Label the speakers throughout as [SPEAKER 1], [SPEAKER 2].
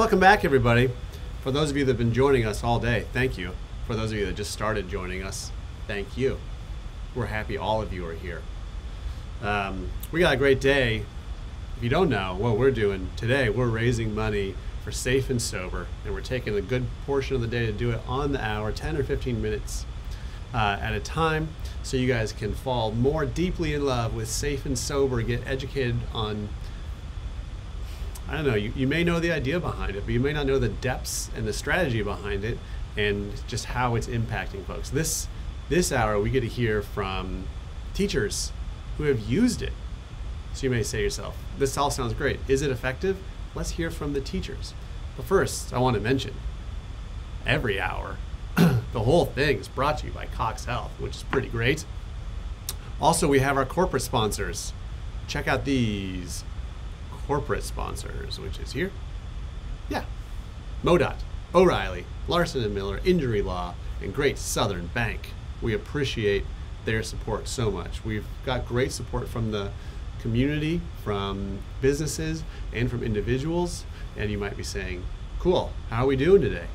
[SPEAKER 1] welcome back, everybody. For those of you that have been joining us all day, thank you. For those of you that just started joining us, thank you. We're happy all of you are here. We got a great day. If you don't know what we're doing today, we're raising money for Safe and Sober, and we're taking a good portion of the day to do it on the hour, 10 or 15 minutes at a time, so you guys can fall more deeply in love with Safe and Sober, get educated on, I don't know, you may know the idea behind it, but you may not know the depths and the strategy behind it and just how it's impacting folks. This hour, we get to hear from teachers who have used it. So you may say to yourself, this all sounds great. Is it effective? Let's hear from the teachers. But first, I want to mention, every hour, the whole thing is brought to you by Cox Health, which is pretty great. Also, we have our corporate sponsors. Check out these corporate sponsors, which is here. Yeah, MoDOT, O'Reilly, Larson & Miller, Injury Law, and Great Southern Bank. We appreciate their support so much. We've got great support from the community, from businesses, and from individuals. And you might be saying, cool, how are we doing today?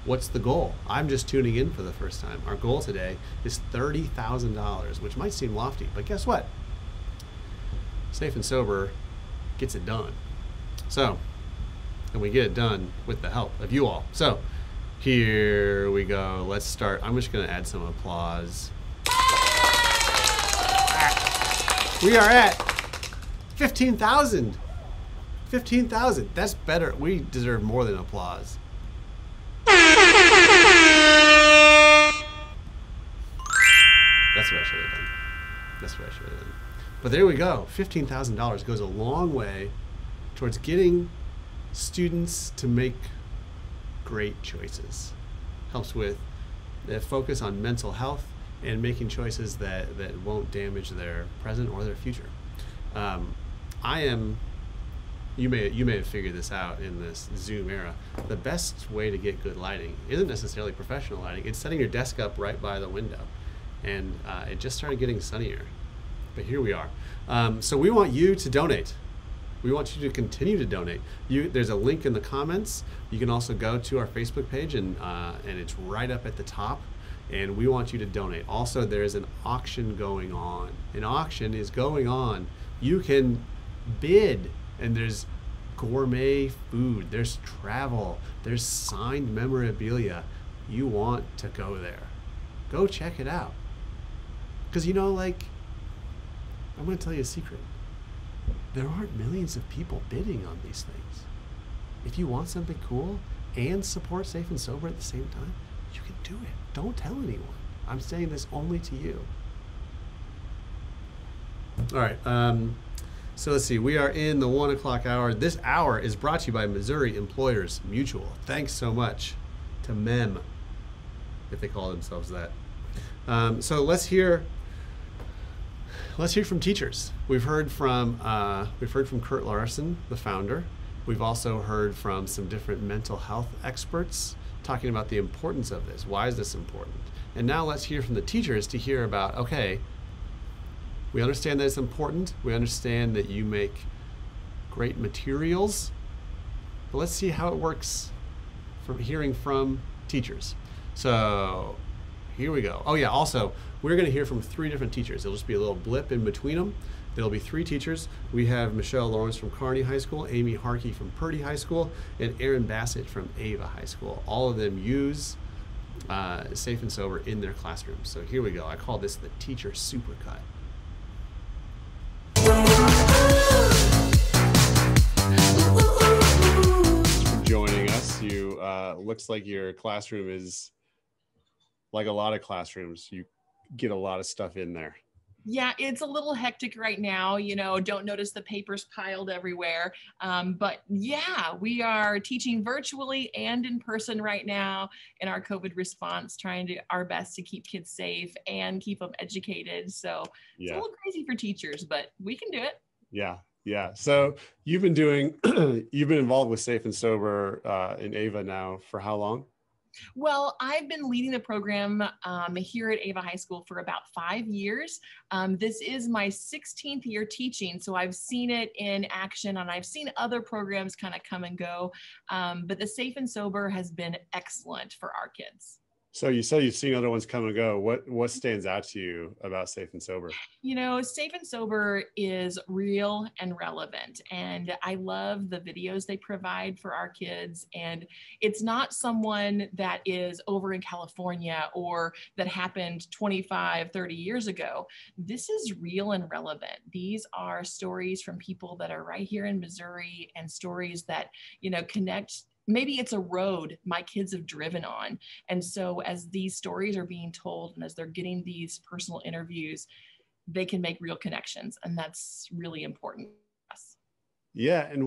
[SPEAKER 1] What's the goal? I'm just tuning in for the first time. Our goal today is $30,000, which might seem lofty, but guess what? Safe and Sober gets it done. So, and we get it done with the help of you all. So, here we go. Let's start. I'm just going to add some applause. We are at 15,000. 15,000. That's better. We deserve more than applause. That's what I should have done. That's what I should have done. But there we go. $15,000 goes a long way towards getting students to make great choices. Helps with the focus on mental health and making choices that won't damage their present or their future. You may have figured this out in this Zoom era. The best way to get good lighting isn't necessarily professional lighting. It's setting your desk up right by the window. And it just started getting sunnier. But here we are. So we want you to donate. We want you to continue to donate. There's a link in the comments. You can also go to our Facebook page, and it's right up at the top. And we want you to donate. Also, there's an auction going on. An auction is going on. You can bid, and there's gourmet food, there's travel, there's signed memorabilia. You want to go there. Go check it out. Because, I'm going to tell you a secret. There aren't millions of people bidding on these things. If you want something cool and support Safe and Sober at the same time, you can do it. Don't tell anyone. I'm saying this only to you. All right. So let's see. We are in the 1 o'clock hour. This hour is brought to you by Missouri Employers Mutual. Thanks so much to MEM, if they call themselves that. So let's hear from teachers. We've heard from Kurt Larson, the founder. We've also heard from some different mental health experts talking about the importance of this. Why is this important? And now let's hear from the teachers to hear about, okay, we understand that it's important. We understand that you make great materials. But let's see how it works from hearing from teachers. So here we go. Oh yeah, also, we're going to hear from 3 different teachers. It'll just be a little blip in between them. There'll be 3 teachers. We have Michelle Lawrence from Kearney High School, Amy Harkey from Purdy High School, and Aaron Bassett from Ava High School. All of them use Safe and Sober in their classrooms. So here we go. I call this the teacher supercut. For joining us, you looks like your classroom is like a lot of classrooms. You get a lot of stuff in there.
[SPEAKER 2] Yeah, it's a little hectic right now. Don't notice the papers piled everywhere. But yeah, we are teaching virtually and in person right now in our COVID response, trying to our best to keep kids safe and keep them educated. So it's a little crazy for teachers, but we can do it.
[SPEAKER 1] Yeah. So you've been involved with Safe and Sober in Ava now for how long?
[SPEAKER 2] Well, I've been leading the program here at Ava High School for about 5 years. This is my 16th year teaching, so I've seen it in action, and I've seen other programs kind of come and go. But the Safe and Sober has been excellent for our kids.
[SPEAKER 1] So you say you've seen other ones come and go. What stands out to you about Safe and Sober?
[SPEAKER 2] You know, Safe and Sober is real and relevant. And I love the videos they provide for our kids. And it's not someone that is over in California or that happened 25, 30 years ago. This is real and relevant. These are stories from people that are right here in Missouri, and stories that, you know, connect. Maybe it's a road my kids have driven on. And so as these stories are being told and as they're getting these personal interviews, they can make real connections. And that's really important for us.
[SPEAKER 1] Yeah. And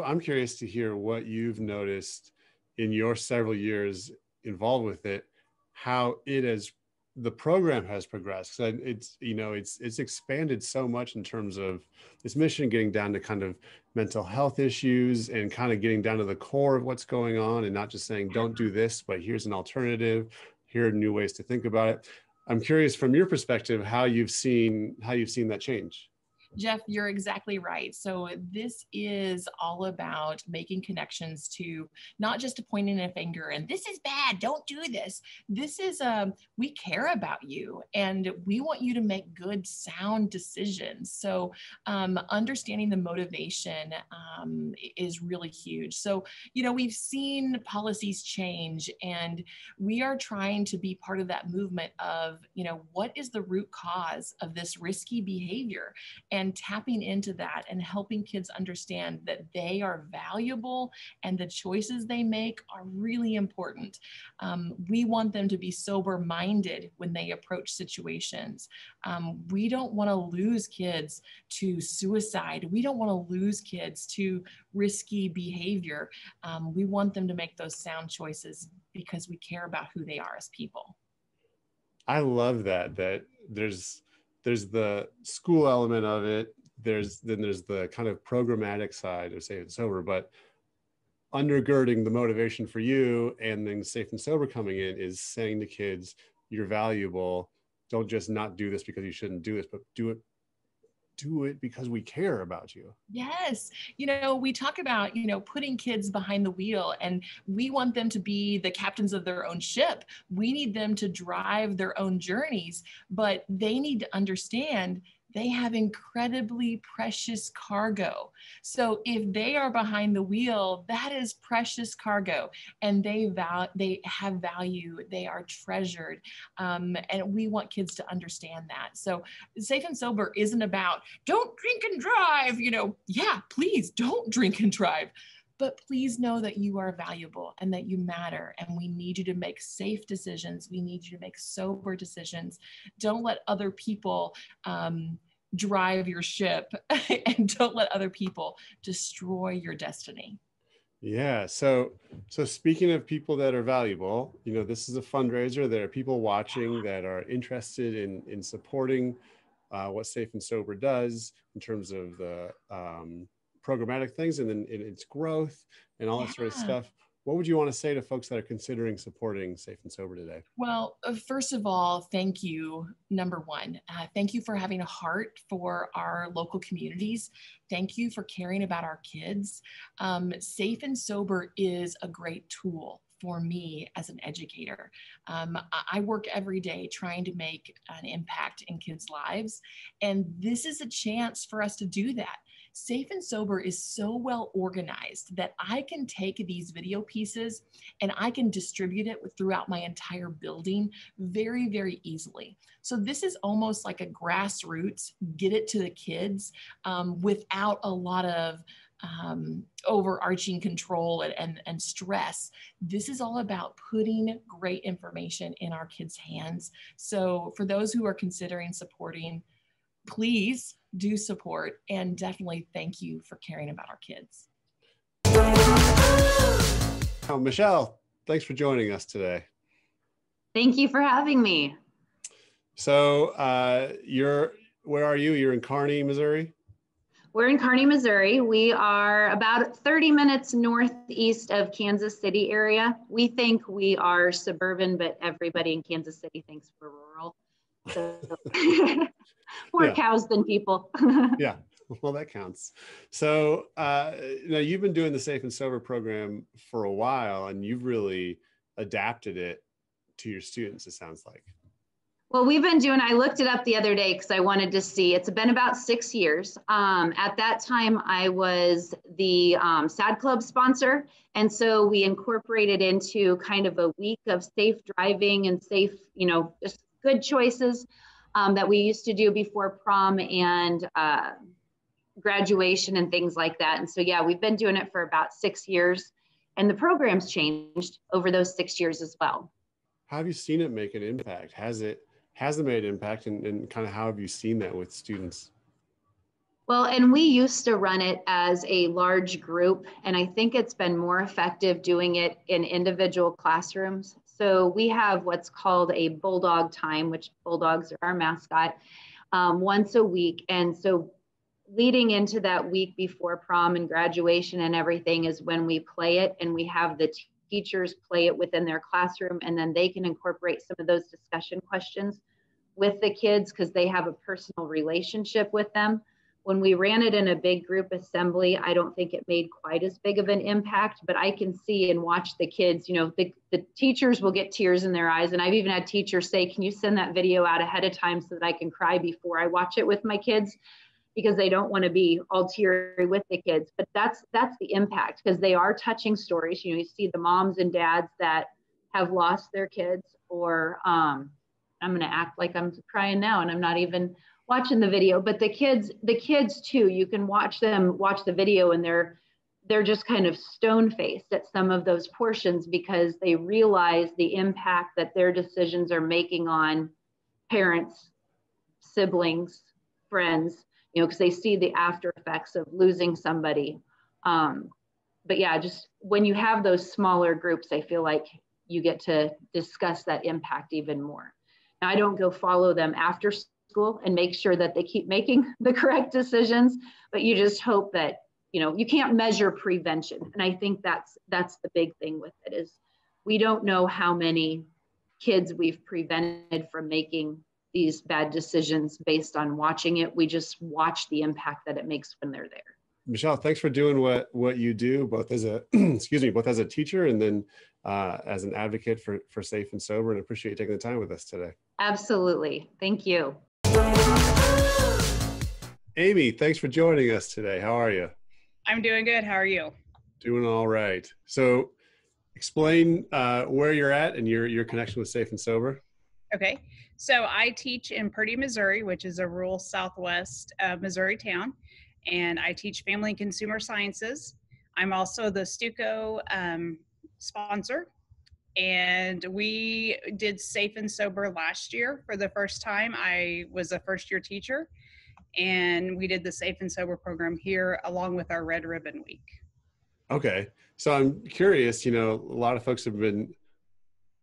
[SPEAKER 1] I'm curious to hear what you've noticed in your several years involved with it, how the program has progressed. So it's expanded so much in terms of its mission, getting down to kind of mental health issues and kind of getting down to the core of what's going on, and not just saying, don't do this, but here's an alternative. Here are new ways to think about it. I'm curious from your perspective, how you've seen that change.
[SPEAKER 2] Jeff, you're exactly right. So this is all about making connections to not just pointing a finger and this is bad, don't do this. This is, we care about you and we want you to make good, sound decisions. So understanding the motivation is really huge. So, you know, we've seen policies change, and we are trying to be part of that movement of, you know, what is the root cause of this risky behavior? And tapping into that and helping kids understand that they are valuable and the choices they make are really important. We want them to be sober-minded when they approach situations. We don't want to lose kids to suicide. We don't want to lose kids to risky behavior. We want them to make those sound choices because we care about who they are as people.
[SPEAKER 1] I love that there's the school element of it. There's the kind of programmatic side of Safe and Sober, but undergirding the motivation for you and then Safe and Sober coming in is saying to kids, you're valuable. Don't just not do this because you shouldn't do this, but do it because we care about you.
[SPEAKER 2] Yes. You know, we talk about, you know, putting kids behind the wheel, and we want them to be the captains of their own ship. We need them to drive their own journeys, but they need to understand they have incredibly precious cargo. So if they are behind the wheel, that is precious cargo, and they have value. They are treasured, and we want kids to understand that. So Safe and Sober isn't about don't drink and drive. You know, yeah, please don't drink and drive. But please know that you are valuable and that you matter, and we need you to make safe decisions. We need you to make sober decisions. Don't let other people drive your ship, and don't let other people destroy your destiny.
[SPEAKER 1] Yeah. So speaking of people that are valuable, you know, this is a fundraiser. There are people watching that are interested in supporting what Safe and Sober does in terms of the programmatic things and then in its growth and all that sort of stuff. What would you want to say to folks that are considering supporting Safe and Sober today?
[SPEAKER 2] Well, first of all, thank you. Number one, thank you for having a heart for our local communities. Thank you for caring about our kids. Safe and Sober is a great tool for me as an educator. I work every day trying to make an impact in kids' lives, and this is a chance for us to do that. Safe and Sober is so well organized that I can take these video pieces and I can distribute it throughout my entire building very, very easily. So this is almost like a grassroots, get it to the kids without a lot of overarching control and stress. This is all about putting great information in our kids' hands. So for those who are considering supporting, please do support, and definitely thank you for caring about our kids.
[SPEAKER 1] Oh, Michelle, thanks for joining us today.
[SPEAKER 3] Thank you for having me.
[SPEAKER 1] So where are you? You're in Kearney, Missouri?
[SPEAKER 3] We're in Kearney, Missouri. We are about 30 minutes northeast of Kansas City area. We think we are suburban, but everybody in Kansas City thinks we're rural. So more
[SPEAKER 1] Yeah.
[SPEAKER 3] cows than people.
[SPEAKER 1] Yeah. Well, that counts. So, you've been doing the Safe and Sober program for a while, and you've really adapted it to your students, it sounds like.
[SPEAKER 3] Well, I looked it up the other day because I wanted to see, it's been about 6 years. At that time, I was the SAD Club sponsor. And so we incorporated into kind of a week of safe driving and safe, just good choices that we used to do before prom and graduation and things like that. And so, yeah, we've been doing it for about 6 years. And the program's changed over those 6 years as well.
[SPEAKER 1] How have you seen it make an impact? Has it made an impact, and kind of how have you seen that with students?
[SPEAKER 3] Well, and we used to run it as a large group, and I think it's been more effective doing it in individual classrooms. So we have what's called a bulldog time, which bulldogs are our mascot, once a week. And so leading into that week before prom and graduation and everything is when we play it, and we have the teachers play it within their classroom, and then they can incorporate some of those discussion questions with the kids because they have a personal relationship with them. When we ran it in a big group assembly, I don't think it made quite as big of an impact, but I can see and watch the kids, the teachers will get tears in their eyes. And I've even had teachers say, can you send that video out ahead of time so that I can cry before I watch it with my kids? Because they don't want to be all teary with the kids. But that's the impact, because they are touching stories. You see the moms and dads that have lost their kids, or I'm going to act like I'm crying now and I'm not even watching the video, but the kids too, you can watch the video, and they're just kind of stone-faced at some of those portions because they realize the impact that their decisions are making on parents, siblings, friends, because they see the after effects of losing somebody. But yeah, just when you have those smaller groups, I feel like you get to discuss that impact even more. Now, I don't go follow them after school and make sure that they keep making the correct decisions, but you just hope that, you can't measure prevention. And I think that's the big thing with it, is we don't know how many kids we've prevented from making these bad decisions based on watching it. We just watch the impact that it makes when they're there.
[SPEAKER 1] Michelle, thanks for doing what you do, both as a both as a teacher and then as an advocate for Safe and Sober, and I appreciate you taking the time with us today.
[SPEAKER 3] Absolutely. Thank you.
[SPEAKER 1] Amy, thanks for joining us today. How are you?
[SPEAKER 4] I'm doing good. How are you?
[SPEAKER 1] Doing all right. So explain where you're at and your connection with Safe and Sober.
[SPEAKER 4] Okay. So I teach in Purdy, Missouri, which is a rural southwest Missouri town, and I teach family and consumer sciences. I'm also the Stuco sponsor, and we did Safe and Sober last year for the first time. I was a first-year teacher, and we did the Safe and Sober program here along with our Red Ribbon Week.
[SPEAKER 1] Okay. So I'm curious, a lot of folks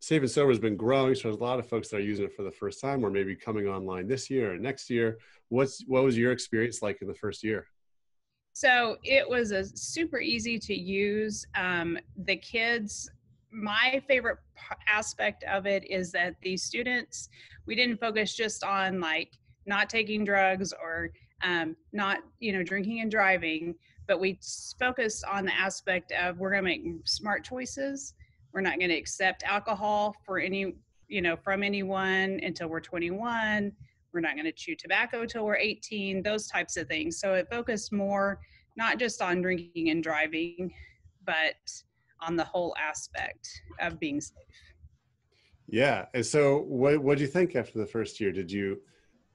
[SPEAKER 1] Safe and Sober has been growing, so there's a lot of folks that are using it for the first time or maybe coming online this year or next year. What was your experience like in the first year?
[SPEAKER 4] So it was a super easy to use. The kids, my favorite aspect of it is that these students, we didn't focus just on like not taking drugs or not, drinking and driving, but we focused on the aspect of we're going to make smart choices. We're not going to accept alcohol for from anyone until we're 21. We're not going to chew tobacco till we're 18, those types of things. So it focused more, not just on drinking and driving, but on the whole aspect of being safe.
[SPEAKER 1] Yeah. And so what did you think after the first year?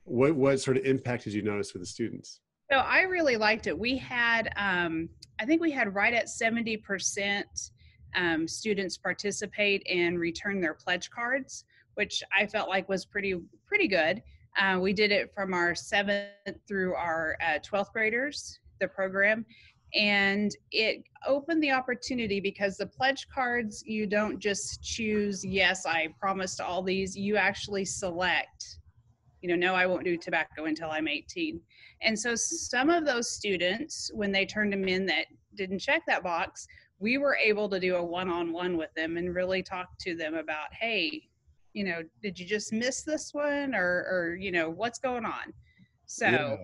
[SPEAKER 1] What sort of impact did you notice with the students?
[SPEAKER 4] So I really liked it. We had, I think we had right at 70% students participate and return their pledge cards, which I felt like was pretty good. We did it from our 7th through our 12th graders, the program, and it opened the opportunity because the pledge cards, you don't just choose, yes, I promised all these, you actually select, no, I won't do tobacco until I'm 18. And so some of those students, when they turned them in that didn't check that box, we were able to do a one-on-one with them and really talk to them about, hey, you know, did you just miss this one, or you know, what's going on? So
[SPEAKER 1] Yeah.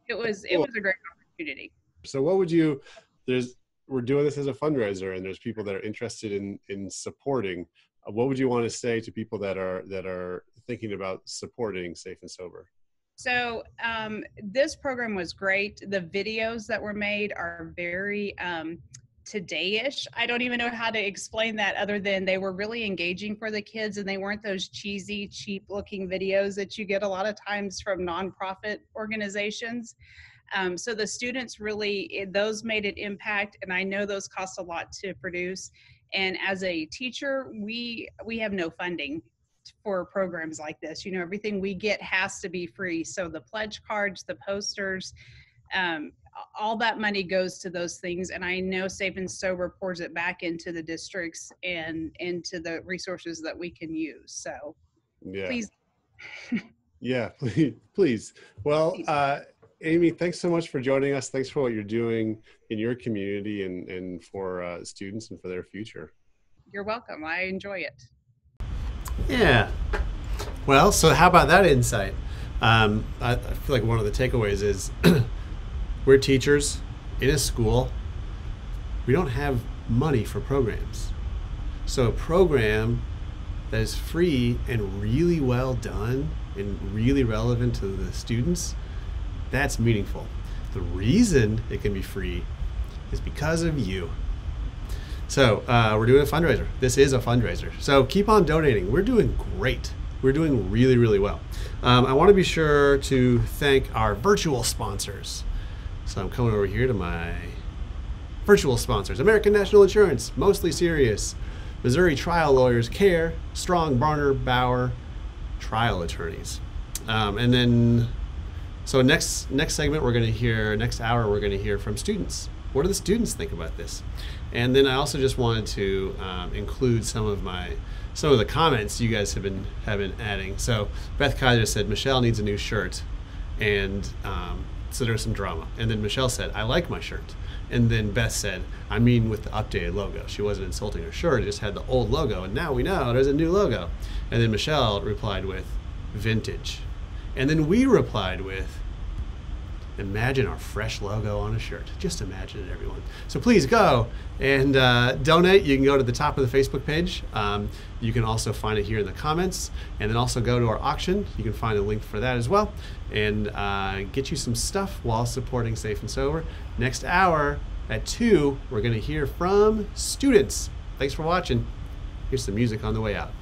[SPEAKER 4] it was
[SPEAKER 1] Cool.
[SPEAKER 4] a great opportunity.
[SPEAKER 1] So what would you, we're doing this as a fundraiser, and there's people that are interested in supporting. What would you want to say to people that are thinking about supporting Safe and Sober?
[SPEAKER 4] So this program was great. The videos that were made are very today-ish. I don't even know how to explain that other than they were really engaging for the kids, and they weren't those cheesy, cheap-looking videos that you get a lot of times from nonprofit organizations. So the students really, those made an impact, and I know those cost a lot to produce. And as a teacher, we have no funding for programs like this. You know, everything we get has to be free. So the pledge cards, the posters, all that money goes to those things. And I know Safe and Sober pours it back into the districts and into the resources that we can use. So
[SPEAKER 1] Yeah.
[SPEAKER 4] Please.
[SPEAKER 1] Yeah, please. Well, Amy, thanks so much for joining us. Thanks for what you're doing in your community and for students and for their future.
[SPEAKER 4] You're welcome. I enjoy it.
[SPEAKER 1] Yeah. Well, so how about that insight? I feel like one of the takeaways is we're teachers in a school. We don't have money for programs. So a program that is free and really well done and really relevant to the students, that's meaningful. The reason it can be free is because of you. So we're doing a fundraiser. This is a fundraiser. So keep on donating. We're doing great. We're doing really, really well. I want to be sure to thank our virtual sponsors. So I'm coming over here to my virtual sponsors. American National Insurance, Mostly Serious, Missouri Trial Lawyers Care, Strong, Barner, Bauer, Trial Attorneys. And then, so next segment we're going to hear, next hour we're going to hear from students. What do the students think about this? And then I also just wanted to include some of the comments you guys have been adding. So Beth Kaiser said Michelle needs a new shirt, and so there was some drama. And then Michelle said, I like my shirt. And then Beth said, I mean with the updated logo. She wasn't insulting her shirt, it just had the old logo, and now we know there's a new logo. And then Michelle replied with vintage. And then we replied with, imagine our fresh logo on a shirt. Just imagine it, everyone. So please go and donate. You can go to the top of the Facebook page. You can also find it here in the comments, and then also go to our auction. You can find a link for that as well, and get you some stuff while supporting Safe and Sober. Next hour at 2, we're going to hear from students. Thanks for watching. Here's some music on the way out.